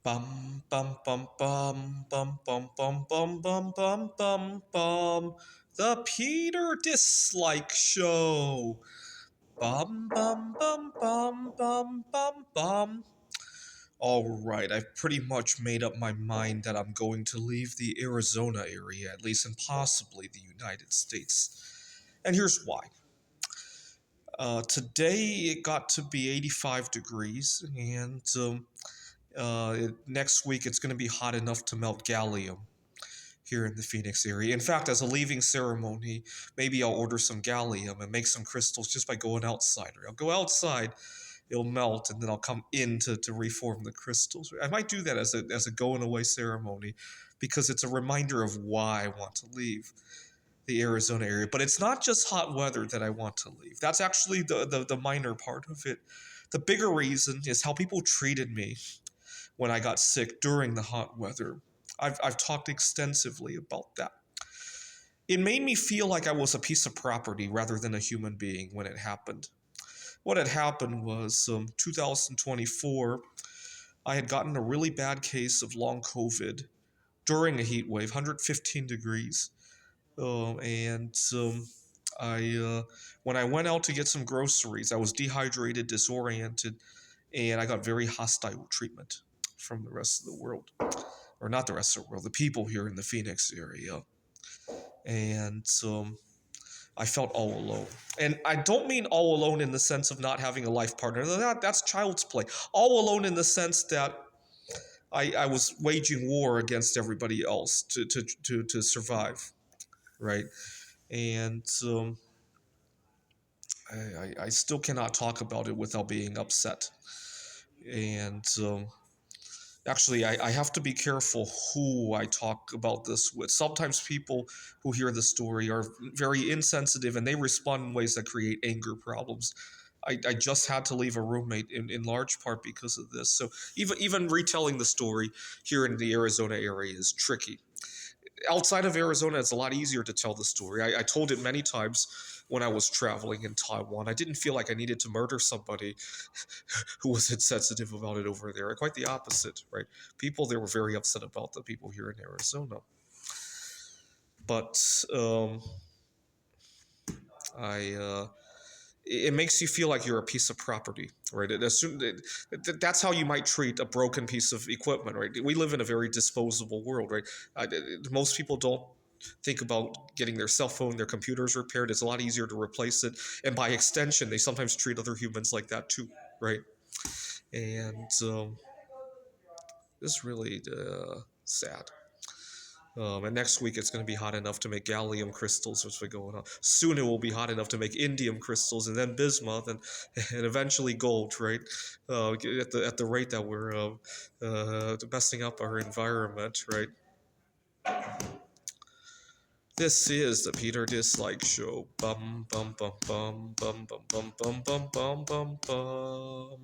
Bum bum bum bum bum bum bum bum bum bum bum bum. The Peter Dislike Show. Bum bum bum bum bum bum bum. All right, I've pretty much made up my mind that I'm going to leave the Arizona area, at least, and possibly the United States. And here's why. Today it got to be 85 degrees, and next week it's going to be hot enough to melt gallium here in the Phoenix area. In fact, as a leaving ceremony, maybe I'll order some gallium and make some crystals just by going outside. Or I'll go outside, it'll melt, and then I'll come in to reform the crystals. I might do that as a going away ceremony because it's a reminder of why I want to leave the Arizona area. But it's not just hot weather that I want to leave. That's actually the minor part of it. The bigger reason is how people treated me when I got sick during the hot weather. I've talked extensively about that. It made me feel like I was a piece of property rather than a human being when it happened. What had happened was 2024, I had gotten a really bad case of long COVID during a heat wave, 115 degrees. And when I went out to get some groceries, I was dehydrated, disoriented, and I got very hostile treatment from the rest of the world. Or not the rest of the world, the people here in the Phoenix area. And I felt all alone. And I don't mean all alone in the sense of not having a life partner. That's child's play. All alone in the sense that I was waging war against everybody else to survive, right? And I still cannot talk about it without being upset. And actually, I have to be careful who I talk about this with. Sometimes people who hear the story are very insensitive and they respond in ways that create anger problems. I just had to leave a roommate in large part because of this. So even retelling the story here in the Arizona area is tricky. Outside of Arizona, it's a lot easier to tell the story. I told it many times when I was traveling in Taiwan. I didn't feel like I needed to murder somebody who was insensitive about it over there. Quite the opposite, right? People there were very upset about the people here in Arizona. But I it makes you feel like you're a piece of property, right? That's how you might treat a broken piece of equipment, right? We live in a very disposable world, right? Most people don't think about getting their cell phone, their computers repaired. It's a lot easier to replace it, and by extension, they sometimes treat other humans like that too, right? And it's really sad. And next week it's going to be hot enough to make gallium crystals, which we're going on. Soon it will be hot enough to make indium crystals, and then bismuth, and eventually gold. Right? At the rate that we're messing up our environment. Right? This is the Peter Dislike Show. Bum bum bum bum bum bum bum bum bum bum bum bum.